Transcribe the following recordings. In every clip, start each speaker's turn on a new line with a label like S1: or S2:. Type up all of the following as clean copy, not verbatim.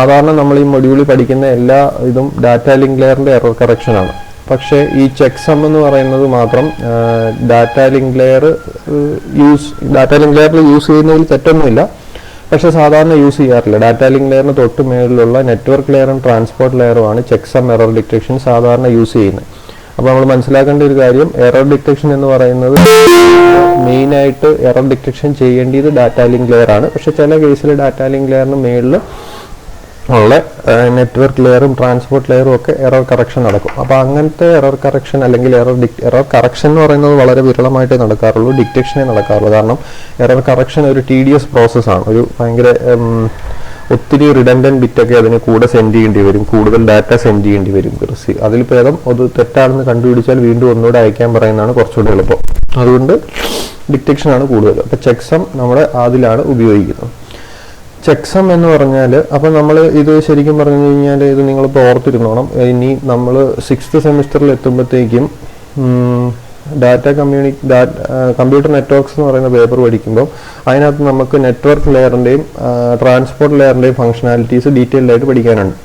S1: സാധാരണ നമ്മൾ ഈ മൊഡ്യൂളിൽ പഠിക്കുന്ന എല്ലാ ഇതും ഡാറ്റ ലിങ്ക് ലെയറിൻ്റെ എറർ കറക്ഷൻ ആണ്. പക്ഷേ ഈ ചെക്ക് സം എന്ന് പറയുന്നത് മാത്രം ഡാറ്റ ലിങ്ക് ലെയറിൽ യൂസ് ചെയ്യുന്നതിൽ തെറ്റൊന്നുമില്ല. പക്ഷേ സാധാരണ യൂസ് ചെയ്യാറില്ല. ഡാറ്റ ലിങ്ക് ലെയറിന് തൊട്ട് മേളിലുള്ള നെറ്റ്വർക്ക് ലെയറും ട്രാൻസ്പോർട്ട് ലെയറുമാണ് ചെക്ക് സം എറർ ഡിറ്റക്ഷൻ സാധാരണ യൂസ് ചെയ്യുന്നത്. അപ്പോൾ നമ്മൾ മനസ്സിലാക്കേണ്ട ഒരു കാര്യം, എറർ ഡിറ്റക്ഷൻ എന്ന് പറയുന്നത് മെയിനായിട്ട് എറർ ഡിറ്റക്ഷൻ ചെയ്യേണ്ടത് ഡാറ്റ ലിങ്ക് ലെയർ ആണ്. പക്ഷേ ചില കേസിൽ ഡാറ്റ ലിങ്ക് ലെയറിന് മേളിൽ ഉള്ള നെറ്റ്വർക്ക് ലെയറും ട്രാൻസ്പോർട്ട് ലെയറും ഒക്കെ എറർ കറക്ഷൻ നടക്കും. അപ്പോൾ അങ്ങനത്തെ എറർ കറക്ഷൻ അല്ലെങ്കിൽ എറർ കറക്ഷൻ എന്ന് പറയുന്നത് വളരെ വിരളമായിട്ടേ നടക്കാറുള്ളൂ, ഡിറ്റക്ഷനേ നടക്കാറുള്ളൂ. കാരണം എറർ കറക്ഷൻ ഒരു tedious പ്രോസസ്സാണ്. ഒരു ഭയങ്കര ഒത്തിരി റിഡൻഡൻറ്റ് ബിറ്റൊക്കെ അതിന് കൂടെ സെൻഡ് ചെയ്യേണ്ടി വരും, കൂടുതൽ ഡാറ്റ സെൻഡ് ചെയ്യേണ്ടി വരും. അതിൽ ഭേദം അത് തെറ്റാണെന്ന് കണ്ടുപിടിച്ചാൽ വീണ്ടും ഒന്നുകൂടെ അയക്കാൻ പറയുന്നതാണ് കുറച്ചുകൂടി എളുപ്പം. അതുകൊണ്ട് ഡിറ്റക്ഷനാണ് കൂടുതൽ. അപ്പോൾ ചെക്ക് സം നമ്മുടെ അതിലാണ് ഉപയോഗിക്കുന്നത്. ചെക്ക് സം എന്ന് പറഞ്ഞാൽ, അപ്പോൾ നമ്മൾ ഇത് ശരിക്കും പറഞ്ഞു കഴിഞ്ഞാൽ ഇത് നിങ്ങളിപ്പോൾ ഓർത്തിരുന്നോണം. ഇനി നമ്മൾ 6th സെമിസ്റ്ററിൽ എത്തുമ്പോഴത്തേക്കും കമ്പ്യൂട്ടർ നെറ്റ്വർക്ക്സ് എന്ന് പറയുന്ന പേപ്പർ പഠിക്കുമ്പോൾ അതിനകത്ത് നമുക്ക് നെറ്റ്വർക്ക് ലെയറിൻ്റെയും ട്രാൻസ്പോർട്ട് ലെയറിൻ്റെയും ഫംഗ്ഷനാലിറ്റീസ് ഡീറ്റെയിൽഡ് ആയിട്ട് പഠിക്കാനുണ്ട്.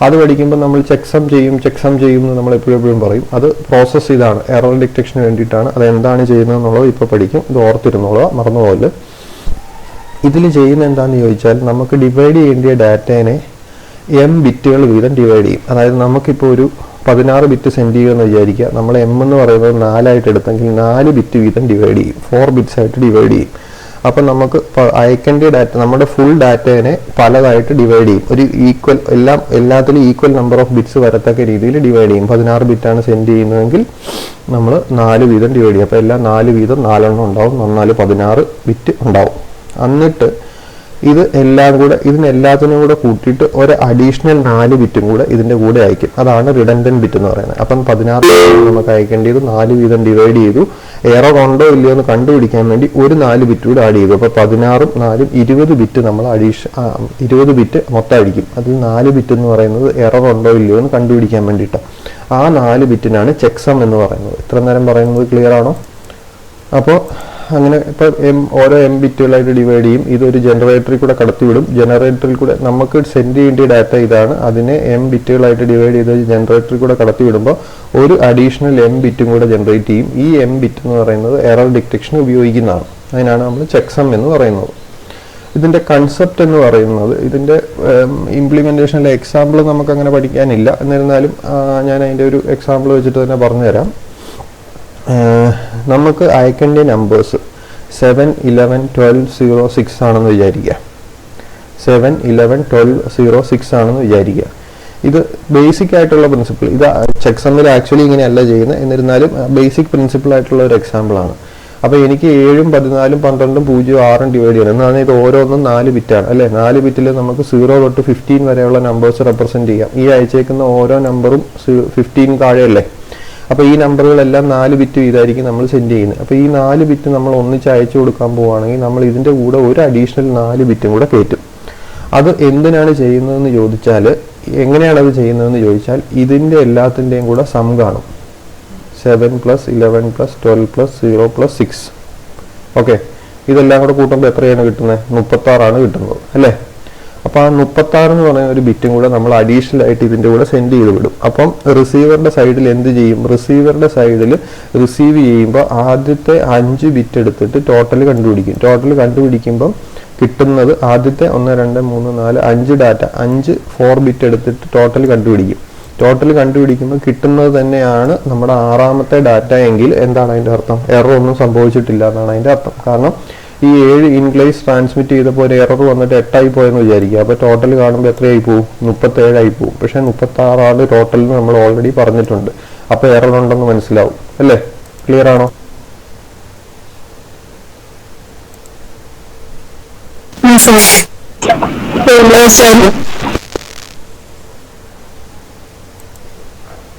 S1: അത് പഠിക്കുമ്പോൾ നമ്മൾ ചെക്ക് സം ചെയ്യും എന്ന് നമ്മൾ എപ്പോഴും പറയും. അത് പ്രോസസ്സ് ഇതാണ്, എറർ ഡിറ്റക്ഷന് വേണ്ടിയിട്ടാണ്. അത് എന്താണ് ചെയ്യുന്നത് എന്നുള്ളത് ഇപ്പോൾ പഠിക്കും. ഇത് ഓർത്തിരുന്നോളുക, മറന്നുപോലെ. ഇതിൽ ചെയ്യുന്ന എന്താണെന്ന് ചോദിച്ചാൽ, നമുക്ക് ഡിവൈഡ് ചെയ്യേണ്ട ഡാറ്റേനെ m ബിറ്റുകൾ വീതം ഡിവൈഡ് ചെയ്യും. അതായത് നമുക്കിപ്പോൾ ഒരു 16 ബിറ്റ് സെൻഡ് ചെയ്യുമെന്ന് വിചാരിക്കുക. നമ്മൾ m എന്ന് പറയുന്നത് 4 ആയിട്ട് എടുത്തെങ്കിൽ 4 ബിറ്റ് വീതം ഡിവൈഡ് ചെയ്യും, 4 ബിറ്റ്സ് ആയിട്ട് ഡിവൈഡ് ചെയ്യും. അപ്പം നമുക്ക് അയക്കേണ്ട ഡാറ്റ, നമ്മുടെ ഫുൾ ഡാറ്റേനെ പലതായിട്ട് ഡിവൈഡ് ചെയ്യും. ഒരു എല്ലാത്തിലും ഈക്വൽ നമ്പർ ഓഫ് ബിറ്റ്സ് വരത്തക്ക രീതിയിൽ ഡിവൈഡ് ചെയ്യും. 16 ബിറ്റാണ് സെൻഡ് ചെയ്യുന്നതെങ്കിൽ നമ്മൾ 4 വീതം ഡിവൈഡ് ചെയ്യും. അപ്പോൾ എല്ലാം 4 വീതം 4 ഉണ്ടാവും, 16 ബിറ്റ് ഉണ്ടാവും. എന്നിട്ട് ഇതിനെല്ലാത്തിനും കൂടെ കൂട്ടിയിട്ട് ഒരു അഡീഷണൽ 4 ബിറ്റും കൂടെ ഇതിൻ്റെ കൂടെ അയക്കും. അതാണ് റിഡൻഡൻറ്റ് ബിറ്റ് എന്ന് പറയുന്നത്. അപ്പം 16 നമുക്ക് അയക്കേണ്ടത് 4 വീതം ഡിവൈഡ് ചെയ്തു. എറർ ഉണ്ടോ ഇല്ലയോ എന്ന് കണ്ടുപിടിക്കാൻ വേണ്ടി ഒരു 4 ബിറ്റ് കൂടെ ആഡ് ചെയ്തു. അപ്പോൾ 16ഉം 4ഉം 20 ബിറ്റ് നമ്മൾ 20 ബിറ്റ് മൊത്തം അടിക്കും. അതിൽ 4 ബിറ്റ് എന്ന് പറയുന്നത് എറർ ഉണ്ടോ ഇല്ലയോ എന്ന് കണ്ടുപിടിക്കാൻ വേണ്ടിയിട്ടാണ്. ആ 4 ബിറ്റിനാണ് ചെക്ക് സം എന്ന് പറയുന്നത്. ഇത്ര നേരം പറയുന്നത് ക്ലിയർ ആണോ? അപ്പോൾ അങ്ങനെ ഇപ്പോൾ ഓരോ m ബിറ്റുകളായിട്ട് ഡിവൈഡ് ചെയ്യും. ഇതൊരു ജനറേറ്ററിൽ കൂടെ കടത്തിവിടും. ജനറേറ്ററിൽ കൂടെ നമുക്ക് സെൻഡ് ചെയ്യേണ്ട ഡാറ്റ ഇതാണ്. അതിനെ m ബിറ്റുകളായിട്ട് ഡിവൈഡ് ചെയ്ത് ജനറേറ്ററിൽ കൂടെ കടത്തിവിടുമ്പോൾ ഒരു അഡീഷണൽ m ബിറ്റും കൂടെ ജനറേറ്റ് ചെയ്യും. ഈ m ബിറ്റ് എന്ന് പറയുന്നത് എറർ ഡിറ്റക്ഷൻ ഉപയോഗിക്കുന്നതാണ്. അതിനാണ് നമ്മൾ ചെക്ക് സം എന്ന് പറയുന്നത്. ഇതിൻ്റെ കൺസെപ്റ്റ് എന്ന് പറയുന്നത്, ഇതിൻ്റെ ഇംപ്ലിമെൻറ്റേഷനിലെ എക്സാമ്പിൾ നമുക്കങ്ങനെ പഠിക്കാനില്ല. എന്നിരുന്നാലും ഞാൻ അതിൻ്റെ ഒരു എക്സാമ്പിൾ വെച്ചിട്ട് തന്നെ പറഞ്ഞുതരാം. നമുക്ക് അയക്കേണ്ട നമ്പേഴ്സ് 7, 11, 12, 0, 6 ആണെന്ന് വിചാരിക്കുക. 7, 11, 12, 0, 6 ആണെന്ന് വിചാരിക്കുക. ഇത് ബേസിക് ആയിട്ടുള്ള പ്രിൻസിപ്പിൾ. ഇത് ചെക്ക് സമ്മിൽ ആക്ച്വലി ഇങ്ങനെയല്ല ചെയ്യുന്നത്. എന്നിരുന്നാലും ബേസിക് പ്രിൻസിപ്പിൾ ആയിട്ടുള്ള ഒരു എക്സാമ്പിളാണ്. അപ്പോൾ എനിക്ക് 7, 14, 12, 0, 6 ഡിവൈഡ് ചെയ്യണം. എന്നാണ് ഇത് ഓരോന്നും 4 ബിറ്റാണ് അല്ലേ. 4 ബിറ്റിൽ നമുക്ക് 0 തൊട്ട് 15 വരെയുള്ള നമ്പേഴ്സ് റെപ്രസെൻറ്റ് ചെയ്യാം. ഈ അയച്ചേക്കുന്ന ഓരോ നമ്പറും 15 താഴെയല്ലേ. അപ്പോൾ ഈ നമ്പറുകളെല്ലാം 4 ബിറ്റ് വീതമായിരിക്കും നമ്മൾ സെൻഡ് ചെയ്യുന്നത്. അപ്പോൾ ഈ 4 ബിറ്റ് നമ്മൾ ഒന്നിച്ച് അയച്ചു കൊടുക്കാൻ പോവുകയാണെങ്കിൽ നമ്മൾ ഇതിൻ്റെ കൂടെ ഒരു അഡീഷണൽ 4 ബിറ്റും കൂടെ കയറ്റും. അത് എന്തിനാണ് ചെയ്യുന്നതെന്ന് ചോദിച്ചാൽ, എങ്ങനെയാണത് ചെയ്യുന്നതെന്ന് ചോദിച്ചാൽ, ഇതിൻ്റെ എല്ലാത്തിൻ്റെയും കൂടെ സം കാണും. 7 + 11 + 12 + 0 + 6. ഓക്കെ, ഇതെല്ലാം കൂടെ കൂട്ടുമ്പോൾ എത്രയാണ് കിട്ടുന്നത്? 36 കിട്ടുന്നത് അല്ലേ. അപ്പോൾ ആ 36 എന്ന് പറയുന്ന ഒരു ബിറ്റും കൂടെ നമ്മൾ അഡീഷണൽ ആയിട്ട് ഇതിൻ്റെ കൂടെ സെൻഡ് ചെയ്ത് വിടും. അപ്പം റിസീവറിൻ്റെ സൈഡിൽ എന്ത് ചെയ്യും? റിസീവറിൻ്റെ സൈഡിൽ റിസീവ് ചെയ്യുമ്പോൾ ആദ്യത്തെ 5 ബിറ്റ് എടുത്തിട്ട് ടോട്ടൽ കണ്ടുപിടിക്കും. ടോട്ടൽ കണ്ടുപിടിക്കുമ്പം കിട്ടുന്നത് ആദ്യത്തെ 1, 2, 3, 4, 5 ഡാറ്റ 4 ബിറ്റ് എടുത്തിട്ട് ടോട്ടൽ കണ്ടുപിടിക്കും. ടോട്ടൽ കണ്ടുപിടിക്കുമ്പോൾ കിട്ടുന്നത് തന്നെയാണ് നമ്മുടെ 6ാമത്തെ ഡാറ്റ എങ്കിൽ എന്താണ് അതിൻ്റെ അർത്ഥം? എറർ ഒന്നും സംഭവിച്ചിട്ടില്ല എന്നാണ് അതിൻ്റെ അർത്ഥം. കാരണം ഈ 7 ഇൻക്ലേസ് ട്രാൻസ്മിറ്റ് ചെയ്തപ്പോൾ ഒരു എറർ വന്നിട്ട് 8 ആയി പോയെന്ന് വിചാരിക്കുക. അപ്പോൾ ടോട്ടൽ കാണുമ്പോൾ എത്രയായി പോകും? 37 ആയി പോകും. പക്ഷേ 36 ടോട്ടൽ നമ്മൾ ഓൾറെഡി പറഞ്ഞിട്ടുണ്ട്. അപ്പോൾ എറർ ഉണ്ടെന്ന് മനസ്സിലാവും അല്ലേ. ക്ലിയർ ആണോ?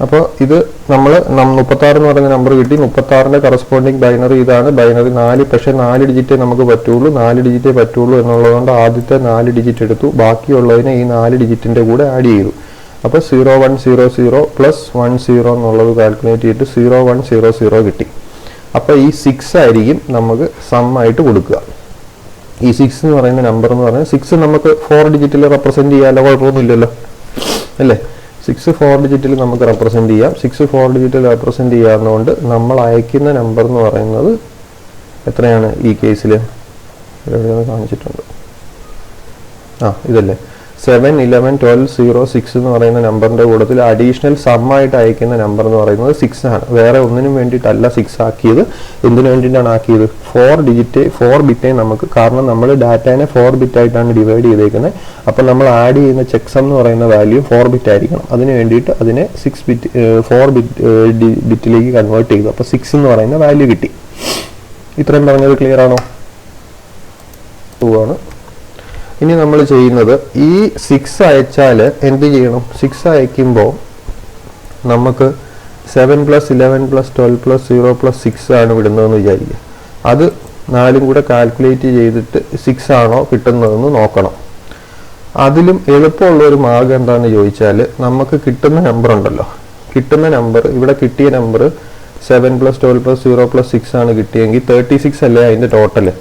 S1: അപ്പോൾ ഇത് നമ്മൾ 36 എന്ന് പറയുന്ന നമ്പർ കിട്ടി. 36ന്റെ കറസ്പോണ്ടിങ് ബൈനറി ഇതാണ്. ബൈനറി 4, പക്ഷേ 4 ഡിജിറ്റേ നമുക്ക് പറ്റുള്ളൂ. 4 ഡിജിറ്റേ പറ്റുള്ളൂ എന്നുള്ളതുകൊണ്ട് ആദ്യത്തെ 4 ഡിജിറ്റ് എടുത്തു. ബാക്കിയുള്ളതിനെ ഈ 4 ഡിജിറ്റിൻ്റെ കൂടെ ആഡ് ചെയ്തു. അപ്പോൾ 0100 + 10 എന്നുള്ളത് കാൽക്കുലേറ്റ് ചെയ്തിട്ട് 0100 കിട്ടി. അപ്പോൾ ഈ 6 ആയിരിക്കും നമുക്ക് സം ആയിട്ട് കൊടുക്കുക. ഈ 6 എന്ന് പറയുന്ന നമ്പർ എന്ന് പറഞ്ഞാൽ 6 നമുക്ക് 4 ഡിജിറ്റിൽ റെപ്രസെന്റ് ചെയ്യാനോ കുഴപ്പമൊന്നുമില്ലല്ലോ അല്ലേ? 6 4 ഡിജിറ്റിൽ നമുക്ക് റെപ്രസെന്റ് ചെയ്യാം. 6 4 ഡിജിറ്റിൽ റെപ്രസെന്റ് ചെയ്യാവുന്നതുകൊണ്ട് നമ്മൾ അയക്കുന്ന നമ്പർ എന്ന് പറയുന്നത് എത്രയാണ് ഈ കേസിൽ? എവിടെയാണ് കാണിച്ചിട്ടുണ്ട്? ഇതല്ലേ 7 11 12 0 6 എന്ന് പറയുന്ന നമ്പറിന്റെ കൂട്ടത്തിൽ അഡീഷണൽ സം ആയിട്ട് അയക്കുന്ന നമ്പർ എന്ന് പറയുന്നത് 6 ആണ്. വേറെ ഒന്നിനും വേണ്ടിയിട്ടല്ല 6 ആക്കിയത്. എന്തിനു വേണ്ടിയിട്ടാണ് ആക്കിയത്? 4 ബിറ്റേ നമുക്ക്, കാരണം നമ്മൾ ഡാറ്റേനെ 4 ബിറ്റ് ആയിട്ടാണ് ഡിവൈഡ് ചെയ്തേക്കുന്നത്. അപ്പോൾ നമ്മൾ ആഡ് ചെയ്യുന്ന ചെക്ക് സം എന്ന് പറയുന്ന വാല്യൂ 4 ബിറ്റ് ആയിരിക്കണം. അതിന് വേണ്ടിയിട്ട് അതിനെ 4 ബിറ്റിലേക്ക് കൺവേർട്ട് ചെയ്തു. അപ്പോൾ 6 എന്ന് പറയുന്ന വാല്യൂ കിട്ടി. ഇത്രയും പറഞ്ഞത് ക്ലിയർ ആണോ? ആണ്. ഇനി നമ്മൾ ചെയ്യുന്നത് ഈ 6 അയച്ചാൽ എന്ത് ചെയ്യണം? 6 അയക്കുമ്പോൾ നമുക്ക് 7 + 11 + 12 + 0 + 6 ആണ് വിടുന്നതെന്ന് വിചാരിക്കുക. അത് 4ഉം കൂടെ കാൽക്കുലേറ്റ് ചെയ്തിട്ട് 6 ആണോ കിട്ടുന്നതെന്ന് നോക്കണം. അതിലും എളുപ്പമുള്ള ഒരു മാർഗം എന്താണെന്ന് ചോദിച്ചാൽ, നമുക്ക് കിട്ടുന്ന നമ്പർ ഉണ്ടല്ലോ, കിട്ടുന്ന നമ്പർ ഇവിടെ കിട്ടിയ നമ്പർ 7 + 12 + 0 + 6 ആണ് കിട്ടിയെങ്കിൽ 36 അല്ലേ അതിൻ്റെ ടോട്ടല്.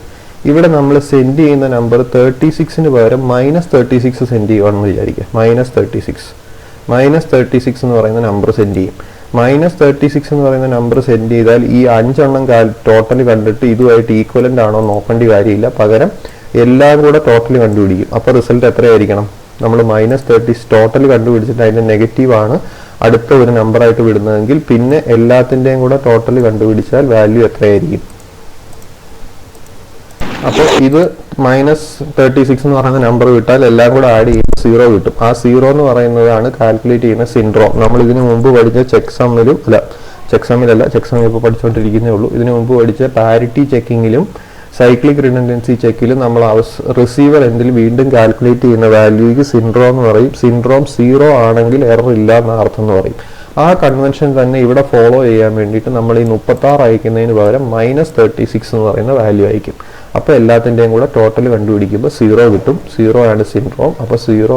S1: ഇവിടെ നമ്മൾ സെൻഡ് ചെയ്യുന്ന നമ്പർ 36ന് പകരം -36 സെൻഡ് ചെയ്യുകയാണെന്ന് വിചാരിക്കുക. -36 എന്ന് പറയുന്ന നമ്പർ സെൻഡ് ചെയ്യും. -36 എന്ന് പറയുന്ന നമ്പർ സെൻഡ് ചെയ്താൽ ഈ 5 എണ്ണം ടോട്ടൽ കണ്ടിട്ട് ഇതുമായിട്ട് ഈക്വലന്റ് ആണോ നോക്കേണ്ട കാര്യമില്ല. പകരം എല്ലാം കൂടെ ടോട്ടൽ കണ്ടുപിടിക്കും. അപ്പോൾ റിസൾട്ട് എത്രയായിരിക്കണം? നമ്മൾ -30 ടോട്ടൽ കണ്ടുപിടിച്ചിട്ട് അതിൻ്റെ നെഗറ്റീവ് ആണ് അടുത്ത ഒരു നമ്പറായിട്ട് വിടുന്നതെങ്കിൽ പിന്നെ എല്ലാത്തിൻ്റെയും കൂടെ ടോട്ടൽ കണ്ടുപിടിച്ചാൽ വാല്യൂ എത്രയായിരിക്കും? അപ്പോൾ ഇത് -36 എന്ന് പറയുന്ന നമ്പർ വിട്ടാൽ എല്ലാം കൂടെ ആഡ് ചെയ്യുമ്പോൾ 0 കിട്ടും. ആ 0 എന്ന് പറയുന്നതാണ് കാൽക്കുലേറ്റ് ചെയ്യുന്ന സിൻഡ്രോം. നമ്മൾ ഇതിനു മുമ്പ് പഠിച്ച ചെക്ക് സമ്മിലും ചെക്ക് സം ഇപ്പോൾ പഠിച്ചുകൊണ്ടിരിക്കുന്നേ ഉള്ളൂ. ഇതിനു മുമ്പ് പഠിച്ച പാരിറ്റി ചെക്കിങ്ങിലും സൈക്ലിക് റിഡൻഡൻസി ചെക്കിലും നമ്മൾ റിസീവർ എൻഡിൽ വീണ്ടും കാൽക്കുലേറ്റ് ചെയ്യുന്ന വാല്യൂക്ക് സിൻഡ്രോം എന്ന് പറയും. സിൻഡ്രോം 0 ആണെങ്കിൽ എറർ ഇല്ല എന്ന അർത്ഥം എന്ന് പറയും. ആ കൺവെൻഷൻ തന്നെ ഇവിടെ ഫോളോ ചെയ്യാൻ വേണ്ടിയിട്ട് നമ്മൾ ഈ 36 അയക്കുന്നതിന് പകരം -36 എന്ന് പറയുന്ന വാല്യൂ അയക്കും. അപ്പോൾ എല്ലാത്തിൻ്റെയും കൂടെ ടോട്ടൽ കണ്ടുപിടിക്കുമ്പോൾ 0 കിട്ടും. 0 ആണ് സിൻഡ്രോം. അപ്പോൾ 0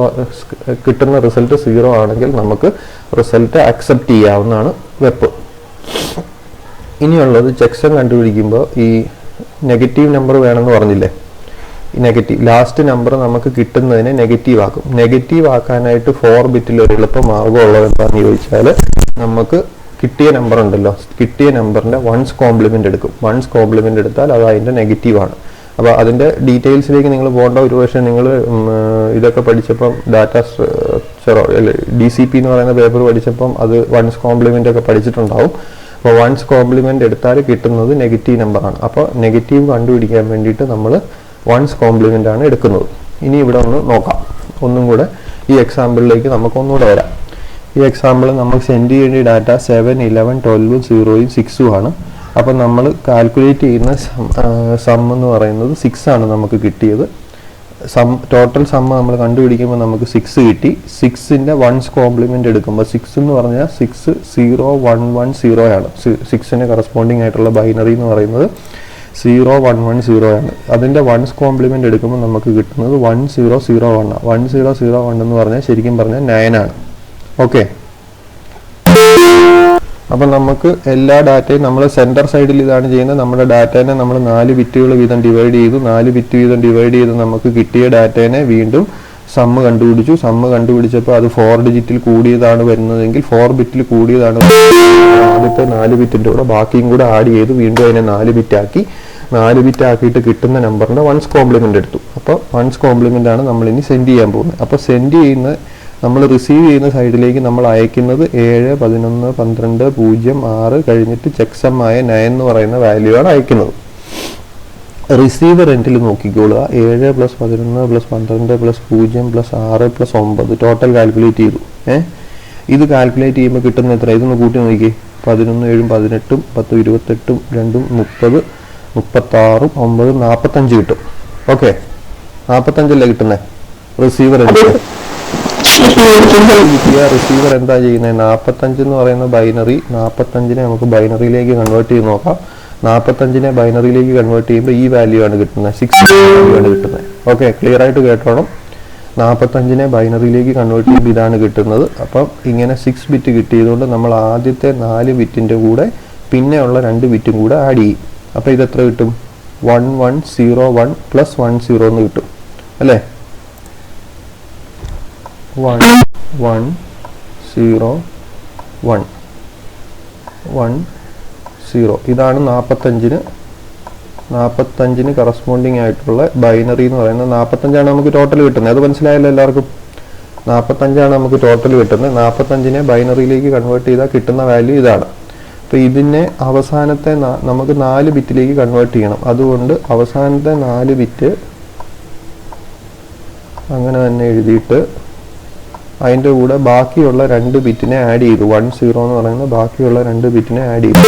S1: കിട്ടുന്ന റിസൾട്ട് 0 ആണെങ്കിൽ നമുക്ക് റിസൾട്ട് അക്സെപ്റ്റ് ചെയ്യാവുന്നതാണ് വെപ്പ്. ഇനിയുള്ളത് ചെക്ക് സം കണ്ടുപിടിക്കുമ്പോൾ ഈ നെഗറ്റീവ് നമ്പർ വേണമെന്ന് പറഞ്ഞില്ലേ, ഈ നെഗറ്റീവ് ലാസ്റ്റ് നമ്പർ നമുക്ക് കിട്ടുന്നതിനെ നെഗറ്റീവ് ആക്കും. നെഗറ്റീവ് ആക്കാനായിട്ട് 4 ബിറ്റിൽ ഒരു എളുപ്പ മാർഗ്ഗമുള്ളത് എന്താണെന്ന് ചോദിച്ചാൽ, നമുക്ക് കിട്ടിയ നമ്പർ ഉണ്ടല്ലോ, കിട്ടിയ നമ്പറിൻ്റെ 1's കോംപ്ലിമെൻ്റ് എടുക്കും. 1's കോംപ്ലിമെൻ്റ് എടുത്താൽ അത് അതിൻ്റെ നെഗറ്റീവാണ്. അപ്പോൾ അതിൻ്റെ ഡീറ്റെയിൽസിലേക്ക് നിങ്ങൾ പോകേണ്ട. ഒരു പക്ഷേ നിങ്ങൾ ഇതൊക്കെ പഠിച്ചപ്പം ഡാറ്റ സ്ട്രക്ചറോ DCP എന്ന് പറയുന്ന പേപ്പർ പഠിച്ചപ്പം അത് 1's കോംപ്ലിമെൻ്റ് ഒക്കെ പഠിച്ചിട്ടുണ്ടാവും. അപ്പോൾ 1's കോംപ്ലിമെൻ്റ് എടുത്താൽ കിട്ടുന്നത് നെഗറ്റീവ് നമ്പറാണ്. അപ്പോൾ നെഗറ്റീവ് കണ്ടുപിടിക്കാൻ വേണ്ടിയിട്ട് നമ്മൾ 1's കോംപ്ലിമെൻ്റ് ആണ് എടുക്കുന്നത്. ഇനി ഇവിടെ ഒന്ന് നോക്കാം. ഒന്നും കൂടെ ഈ എക്സാമ്പിളിലേക്ക് നമുക്ക് ഒന്നുകൂടെ വരാം. ഈ എക്സാമ്പിൾ നമുക്ക് സെൻഡ് ചെയ്യേണ്ട ഡാറ്റ 7 11 12 0 6 ആണ്. അപ്പം നമ്മൾ കാൽക്കുലേറ്റ് ചെയ്യുന്ന സം എന്ന് പറയുന്നത് 6 ആണ് നമുക്ക് കിട്ടിയത്. ടോട്ടൽ സം നമ്മൾ കണ്ടുപിടിക്കുമ്പോൾ നമുക്ക് 6 കിട്ടി. 6ൻ്റെ 1's കോംപ്ലിമെൻ്റ് എടുക്കുമ്പോൾ 6 എന്ന് പറഞ്ഞാൽ 6 0 1 1 0 ആണ്. 6ന് കറസ്പോണ്ടിങ് ആയിട്ടുള്ള ബൈനറി എന്ന് പറയുന്നത് 0 1 1 0 ആണ്. അതിൻ്റെ 1's കോംപ്ലിമെൻ്റ് എടുക്കുമ്പോൾ നമുക്ക് കിട്ടുന്നത് 1 0 0 1 ആണ്. 1 0 0 1 എന്ന് പറഞ്ഞാൽ ശരിക്കും പറഞ്ഞാൽ 9 ആണ്. ഓക്കെ, അപ്പം നമുക്ക് എല്ലാ ഡാറ്റയും നമ്മൾ സെൻറ്റർ സൈഡിൽ ഇതാണ് ചെയ്യുന്നത്. നമ്മുടെ ഡാറ്റേനെ നമ്മൾ 4 ബിറ്റുകൾ വീതം ഡിവൈഡ് ചെയ്തു. 4 ബിറ്റ് വീതം ഡിവൈഡ് ചെയ്ത് നമുക്ക് കിട്ടിയ ഡാറ്റേനെ വീണ്ടും സമ്മ് കണ്ടുപിടിച്ചു. സമ്മ് കണ്ടുപിടിച്ചപ്പോൾ അത് 4 ഡിജിറ്റിൽ കൂടിയതാണ് വരുന്നതെങ്കിൽ 4 ബിറ്റിൽ കൂടിയതാണ്. ആദ്യത്തെ 4 ബിറ്റിൻ്റെ കൂടെ ബാക്കിയും കൂടെ ആഡ് ചെയ്ത് വീണ്ടും അതിനെ 4 ബിറ്റ് ആക്കി. 4 ബിറ്റ് ആക്കിയിട്ട് കിട്ടുന്ന നമ്പറിൻ്റെ 1's കോംപ്ലിമെൻ്റ് എടുത്തു. അപ്പോൾ 1's കോംപ്ലിമെൻ്റ് ആണ് നമ്മൾ ഇനി സെൻഡ് ചെയ്യാൻ പോകുന്നത്. അപ്പോൾ സെൻഡ് ചെയ്യുന്ന നമ്മൾ റിസീവ് ചെയ്യുന്ന സൈഡിലേക്ക് നമ്മൾ അയക്കുന്നത് 7 11 12 0 6 കഴിഞ്ഞിട്ട് ചെക്ക് സം ആയ 9 എന്ന് പറയുന്ന വാല്യൂ ആണ് അയക്കുന്നത്. റിസീവർ എൻഡിൽ നോക്കിക്കോളുക. 7 + 11 + 12 + 0 + 6 + 9 ടോട്ടൽ കാൽക്കുലേറ്റ് ചെയ്തു. ഇത് കാൽക്കുലേറ്റ് ചെയ്യുമ്പോൾ കിട്ടുന്ന എത്ര? ഇതൊന്ന് കൂട്ടി നോക്കി. 11 7 18 10 28 2 30 36 9 45 കിട്ടും. ഓക്കെ, 45 അല്ലേ കിട്ടുന്നത് റിസീവർ എൻഡിൽ. റിസീവർ എന്താ ചെയ്യുന്നത്? 45 എന്ന് പറയുന്ന ബൈനറി, 45നെ നമുക്ക് ബൈനറിയിലേക്ക് കൺവേർട്ട് ചെയ്ത് നോക്കാം. 45നെ ബൈനറിയിലേക്ക് കൺവേർട്ട് ചെയ്യുമ്പോൾ ഈ വാല്യൂ ആണ് കിട്ടുന്നത്, 6 വാല്യൂ ആണ് കിട്ടുന്നത്. ഓക്കെ, ക്ലിയർ ആയിട്ട് കേട്ടോണം. 45നെ ബൈനറിയിലേക്ക് കൺവേർട്ട് ചെയ്യുമ്പോൾ ഇതാണ് കിട്ടുന്നത്. അപ്പം ഇങ്ങനെ 6 ബിറ്റ് കിട്ടിയതുകൊണ്ട് നമ്മൾ ആദ്യത്തെ 4 ബിറ്റിൻ്റെ കൂടെ പിന്നെയുള്ള 2 ബിറ്റും കൂടെ ആഡ് ചെയ്യും. അപ്പോൾ ഇതെത്ര കിട്ടും? 1101 പ്ലസ് 10 എന്ന് കിട്ടും അല്ലേ. 1101 ഇതാണ് 45-ന് കറസ്പോണ്ടിങ് ആയിട്ടുള്ള ബൈനറി എന്ന് പറയുന്നത്. 45 നമുക്ക് ടോട്ടൽ കിട്ടുന്നത്. അത് മനസ്സിലായല്ലോ എല്ലാവർക്കും. 45 നമുക്ക് ടോട്ടൽ കിട്ടുന്നത്. 45-നെ ബൈനറിയിലേക്ക് കൺവേർട്ട് ചെയ്താൽ കിട്ടുന്ന വാല്യൂ ഇതാണ്. അപ്പോൾ ഇതിനെ അവസാനത്തെ നമുക്ക് 4 ബിറ്റിലേക്ക് കൺവേർട്ട് ചെയ്യണം. അതുകൊണ്ട് അവസാനത്തെ 4 ബിറ്റ് അങ്ങനെ തന്നെ എഴുതിയിട്ട് അതിൻ്റെ കൂടെ ബാക്കിയുള്ള 2 ബിറ്റിനെ ആഡ് ചെയ്തു. 10 എന്ന് പറയുന്ന ബാക്കിയുള്ള 2 ബിറ്റിനെ ആഡ് ചെയ്തു.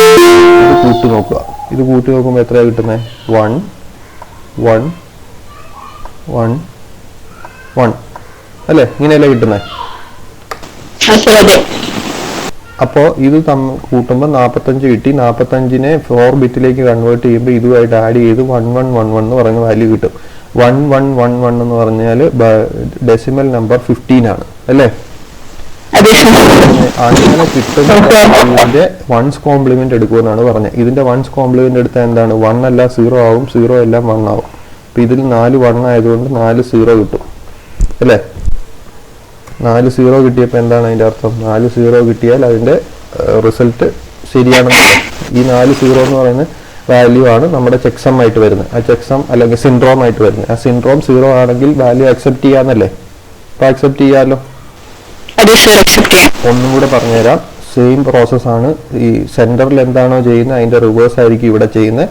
S1: ഇത് കൂട്ടി നോക്കുക. ഇത് കൂട്ടി നോക്കുമ്പോൾ എത്രയാണ് കിട്ടുന്നത്? 1 1 1 1 അല്ലേ? ഇങ്ങനെയല്ലേ കിട്ടുന്നത്? അപ്പോൾ ഇത് കൂട്ടുമ്പോൾ 45 കിട്ടി. 45-നെ 4 ബിറ്റിലേക്ക് കൺവേർട്ട് ചെയ്യുമ്പോൾ ഇതുമായിട്ട് ആഡ് ചെയ്ത് 1111 എന്ന് പറയുന്ന വാല്യൂ കിട്ടും. 1111 എന്ന് പറഞ്ഞാൽ ഡെസിമൽ നമ്പർ 15 ആണ് അല്ലേ? അങ്ങനെ കിട്ടുന്ന ഇതിന്റെ വൺസ് കോംപ്ലിമെന്റ് എടുക്കുമെന്നാണ് പറഞ്ഞത്. ഇതിന്റെ വൺസ് കോംപ്ലിമെന്റ് എടുത്താൽ എന്താണ്? 1 അല്ല 0 ആവും, 0 എല്ലാം 1 ആവും. അപ്പൊ ഇതിൽ 4 1 ആയതുകൊണ്ട് 4 0 കിട്ടും അല്ലേ? 4 0 കിട്ടിയപ്പോൾ എന്താണ് അതിന്റെ അർത്ഥം? 4 0 കിട്ടിയാൽ അതിന്റെ റിസൾട്ട് ശരിയാണെന്നല്ല. ഈ 4 0 എന്ന് പറയുന്ന വാല്യൂ ആണ് നമ്മുടെ ചെക്സം ആയിട്ട് വരുന്നത്. ആ ചെക്സം അല്ലെങ്കിൽ സിൻഡ്രോം ആയിട്ട് വരുന്നത്. ആ സിൻഡ്രോം 0 ആണെങ്കിൽ വാല്യൂ അക്സെപ്റ്റ് ചെയ്യാന്നല്ലേ? അപ്പൊ അക്സെപ്റ്റ് ചെയ്യാമല്ലോ. ഒന്നും കൂടെ പറഞ്ഞുതരാം. സെയിം പ്രോസസ്സാണ്. ഈ സെന്ററിൽ എന്താണോ ചെയ്യുന്നത് അതിന്റെ റിവേഴ്സ് ആയിരിക്കും ഇവിടെ ചെയ്യുന്നത്.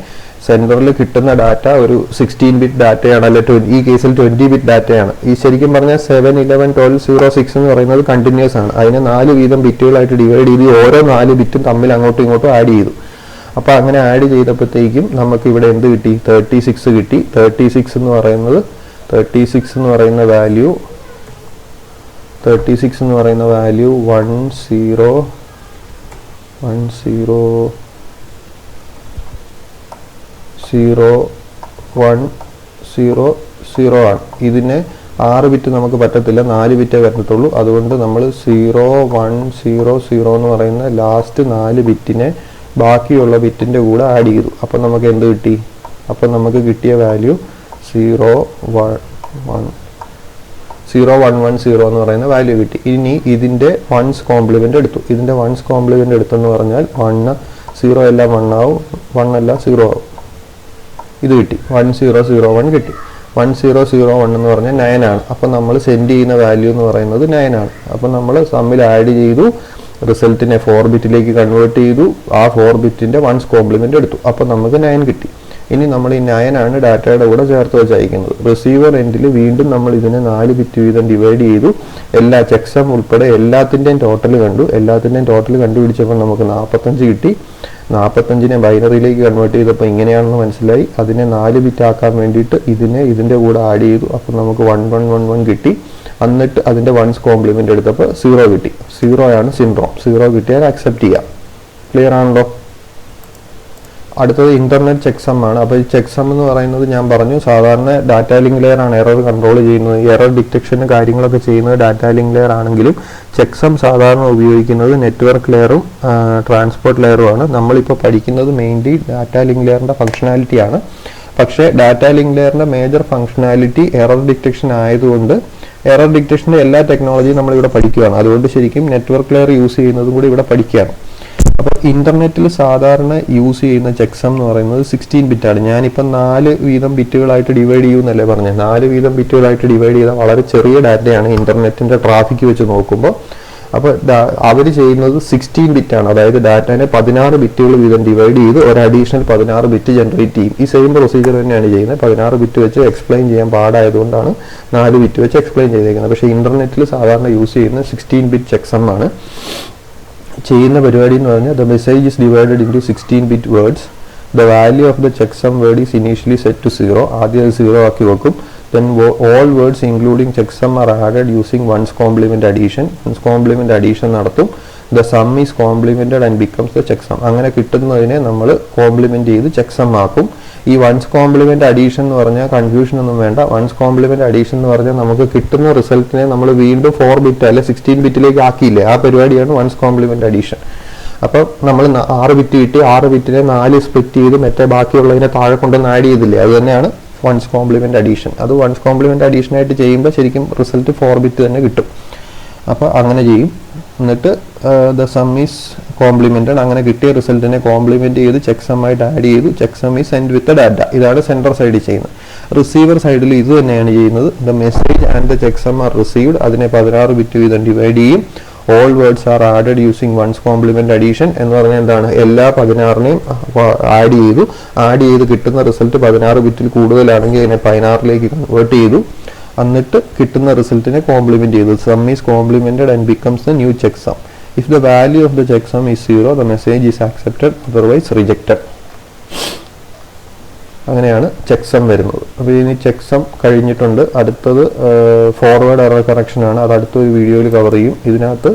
S1: സെന്ററിൽ കിട്ടുന്ന ഡാറ്റ ഒരു 16 ബിറ്റ് ഡാറ്റയാണ്, അല്ലെ ഈ കേസിൽ 20 ബിറ്റ് ഡാറ്റയാണ്. ഈ ശരിക്കും പറഞ്ഞാൽ 7 11 12 0 6 എന്ന് പറയുന്നത് കണ്ടിന്യൂസ് ആണ്. അതിനെ 4 വീതം ബിറ്റുകളായിട്ട് ഡിവൈഡ് ചെയ്ത് ഓരോ 4 ബിറ്റും തമ്മിൽ അങ്ങോട്ടും ഇങ്ങോട്ടും ആഡ് ചെയ്തു. അപ്പോൾ അങ്ങനെ ആഡ് ചെയ്തപ്പോഴത്തേക്കും നമുക്ക് ഇവിടെ എന്ത് കിട്ടി? 36 കിട്ടി. 36 എന്ന് പറയുന്നത് 36 എന്ന് പറയുന്ന വാല്യൂ 10101010 ആണ്. ഇതിനെ 6 ബിറ്റ് നമുക്ക് പറ്റത്തില്ല, 4 ബിറ്റേ വരത്തുള്ളൂ. അതുകൊണ്ട് നമ്മൾ 0100 എന്ന് പറയുന്ന ലാസ്റ്റ് 4 ബിറ്റിനെ ബാക്കിയുള്ള ബിറ്റിന്റെ കൂടെ ആഡ് ചെയ്തു. അപ്പം നമുക്ക് എന്ത് കിട്ടി? അപ്പം നമുക്ക് കിട്ടിയ വാല്യൂ 0110 എന്ന് പറയുന്ന വാല്യൂ കിട്ടി. ഇനി ഇതിന്റെ വൺസ് കോംപ്ലിമെന്റ് എടുത്തു. ഇതിന്റെ വൺസ് കോംപ്ലിമെന്റ് എടുത്തെന്ന് പറഞ്ഞാൽ 1 0 എല്ലാം 1 ആവും, 1 അല്ല 0 ആവും. ഇത് കിട്ടി. 1001 കിട്ടി. 1001 എന്ന് പറഞ്ഞാൽ 9 ആണ്. അപ്പം നമ്മൾ സെൻഡ് ചെയ്യുന്ന വാല്യൂ എന്ന് പറയുന്നത് 9 ആണ്. അപ്പം നമ്മൾ സമ്മിൽ ആഡ് ചെയ്തു, റിസൾട്ടിനെ 4 ബിറ്റിലേക്ക് കൺവേർട്ട് ചെയ്തു. ആ 4 ബിറ്റിന്റെ വൺസ് കോംപ്ലിമെന്റ് എടുത്തു. അപ്പം നമുക്ക് 9 കിട്ടി. ഇനി നമ്മൾ ഈ 9 ആണ് ഡാറ്റയുടെ കൂടെ ചേർത്ത് വെച്ച് അയക്കുന്നത്. റിസീവർ എൻഡിൽ വീണ്ടും നമ്മൾ ഇതിനെ 4 ബിറ്റ് വീതം ഡിവൈഡ് ചെയ്തു. എല്ലാ ചെക്സം ഉൾപ്പെടെ എല്ലാത്തിൻ്റെയും ടോട്ടൽ കണ്ടു. എല്ലാത്തിൻ്റെയും ടോട്ടൽ കണ്ടുപിടിച്ചപ്പോൾ നമുക്ക് 45 കിട്ടി. 45-നെ ബൈനറിയിലേക്ക് കൺവേർട്ട് ചെയ്തപ്പോൾ ഇങ്ങനെയാണെന്ന് മനസ്സിലായി. അതിനെ 4 ബിറ്റ് ആക്കാൻ വേണ്ടിയിട്ട് ഇതിൻ്റെ കൂടെ ആഡ് ചെയ്തു. അപ്പോൾ നമുക്ക് 1111 കിട്ടി. എന്നിട്ട് അതിൻ്റെ വൺസ് കോംപ്ലിമെന്റ് എടുത്തപ്പോൾ 0 കിട്ടി. 0 ആണ് സിൻഡ്രോം. 0 കിട്ടിയാൽ അക്സെപ്റ്റ് ചെയ്യാം. ക്ലിയർ ആണല്ലോ? അടുത്തത് ഇന്റർനെറ്റ് ചെക്സം ആണ്. അപ്പോൾ ഈ ചെക്സം എന്ന് പറയുന്നത് ഞാൻ പറഞ്ഞു സാധാരണ ഡാറ്റ ലിങ്ക് ലെയർ ആണ് എറർ കൺട്രോൾ ചെയ്യുന്നത്. എറർ ഡിറ്റക്ഷന് കാര്യങ്ങളൊക്കെ ചെയ്യുന്നത് ഡാറ്റ ലിങ്ക് ലെയർ ആണെങ്കിലും ചെക്സം സാധാരണ ഉപയോഗിക്കുന്നത് നെറ്റ്വർക്ക് ലെയറും ട്രാൻസ്പോർട്ട് ലെയറുമാണ്. നമ്മളിപ്പോൾ പഠിക്കുന്നത് മെയിൻലി ഡാറ്റ ലിങ്ക് ലെയറിൻ്റെ ഫംഗ്ഷനാലിറ്റിയാണ്. പക്ഷേ ഡാറ്റ ലിങ്ക് ലെയറിൻ്റെ മേജർ ഫംഗ്ഷനാലിറ്റി എറർ ഡിറ്റക്ഷൻ ആയതുകൊണ്ട് എറർ ഡിറ്റക്ഷൻ്റെ എല്ലാ ടെക്നോളജിയും നമ്മളിവിടെ പഠിക്കുകയാണ്. അതുകൊണ്ട് ശരിക്കും നെറ്റ്വർക്ക് ലെയർ യൂസ് ചെയ്യുന്നതും കൂടി ഇവിടെ പഠിക്കുകയാണ്. അപ്പോൾ ഇന്റർനെറ്റിൽ സാധാരണ യൂസ് ചെയ്യുന്ന ചെക്സം എന്ന് പറയുന്നത് 16 ബിറ്റാണ്. ഞാനിപ്പം 4 വീതം ബിറ്റുകളായിട്ട് ഡിവൈഡ് ചെയ്യുമെന്നല്ലേ പറഞ്ഞത്. 4 വീതം ബിറ്റുകളായിട്ട് ഡിവൈഡ് ചെയ്താൽ വളരെ ചെറിയ ഡാറ്റയാണ് ഇന്റർനെറ്റിന്റെ ട്രാഫിക് വെച്ച് നോക്കുമ്പോൾ. അപ്പോൾ അവർ ചെയ്യുന്നത് 16 ബിറ്റാണ്. അതായത് ഡാറ്റനെ 16 ബിറ്റുകൾ വീതം ഡിവൈഡ് ചെയ്ത് ഒരു അഡീഷണൽ 16 ബിറ്റ് ജനറേറ്റ് ചെയ്യും. ഈ സെയിം പ്രൊസീജിയർ തന്നെയാണ് ചെയ്യുന്നത്. 16 ബിറ്റ് വെച്ച് എക്സ്പ്ലെയിൻ ചെയ്യാൻ പാടായതുകൊണ്ടാണ് 4 ബിറ്റ് വെച്ച് എക്സ്പ്ലെയിൻ ചെയ്തേക്കുന്നത്. പക്ഷേ ഇന്റർനെറ്റിൽ സാധാരണ യൂസ് ചെയ്യുന്നത് 16 ബിറ്റ് ചെക്സം ആണ്. ചെയ്യുന്ന പരിപാടി എന്ന് പറഞ്ഞാൽ the message is divided into 16 bit words. The value of the checksum word is initially set to 0. ആദ്യം 0 ആക്കി വെക്കും. Then all words including checksum are added using ones complement addition. Ones complement addition നടത്തും. The sum is complemented and becomes the checksum. അങ്ങനെ കിട്ടുന്നതിനെ നമ്മൾ complement ചെയ്ത് checksum ആക്കും. ഈ once complement addition എന്ന് പറഞ്ഞാൽ കൺഫ്യൂഷൻ ഒന്നും വേണ്ട. വൺസ് കോംപ്ലിമെന്റ് അഡീഷൻ എന്ന് പറഞ്ഞാൽ നമുക്ക് കിട്ടുന്ന റിസൾട്ടിനെ നമ്മൾ വീണ്ടും 4 ബിറ്റ് അല്ലെ 16 ബിറ്റിലേക്ക് ആക്കിയില്ലേ, ആ പരിപാടിയാണ് വൺസ് കോംപ്ലിമെന്റ് അഡീഷൻ. അപ്പോൾ നമ്മൾ 6 ബിറ്റ് കിട്ടി, 6 ബിറ്റിനെ 4 സ്പ്ലിറ്റ് ചെയ്ത് മറ്റേ ബാക്കിയുള്ളതിനെ താഴെ കൊണ്ടുവന്ന് ആഡ് ചെയ്തില്ലേ, അത് തന്നെയാണ് വൺസ് കോംപ്ലിമെന്റ് അഡീഷൻ. അത് വൺസ് കോംപ്ലിമെന്റ് അഡീഷൻ ആയിട്ട് ചെയ്യുമ്പോൾ ശരിക്കും റിസൾട്ട് 4 ബിറ്റ് തന്നെ കിട്ടും. അപ്പോൾ അങ്ങനെ ചെയ്യും. എന്നിട്ട് ദ സം ഈസ് കോംപ്ലിമെന്റഡ്, അങ്ങനെ കിട്ടിയ റിസൾട്ടിനെ കോംപ്ലിമെന്റ് ചെയ്ത് ചെക്ക് സം ആയിട്ട് ആഡ് ചെയ്തു. Checksum is send with data. ഇതാണ് സെൻഡർ സൈഡിൽ ചെയ്യുന്നത്. റിസീവർ സൈഡിൽ ഇത് തന്നെയാണ് ചെയ്യുന്നത്. The message and the checksum are received. അതിനെ 16 ബിറ്റ് വീതം ഡിവൈഡ് ചെയ്യും. All words are added using ones complement addition എന്ന് പറഞ്ഞാൽ എന്താണ്, എല്ലാ 16നെയും ആഡ് ചെയ്ത് കിട്ടുന്ന റിസൾട്ട് 16 ബിറ്റിൽ കൂടുതലാണെങ്കിൽ അതിനെ 16ലേക്ക് കൺവേർട്ട് ചെയ്തു. എന്നിട്ട് കിട്ടുന്ന റിസൾട്ടിനെ കോംപ്ലിമെന്റ് ചെയ്തു. Sum is complemented and becomes the new checksum. If the value of the checksum is 0, the message is accepted, otherwise rejected. അങ്ങനെയാണ് ചെക്ക് സം വരുന്നത്. അപ്പോൾ ഇനി ചെക്ക് സം കഴിഞ്ഞിട്ടുണ്ട്. അടുത്തത് ഫോർവേഡ് എറർ കറക്ഷൻ ആണ്. അത് അടുത്തൊരു വീഡിയോയിൽ കവർ ചെയ്യും. ഇതിനകത്ത്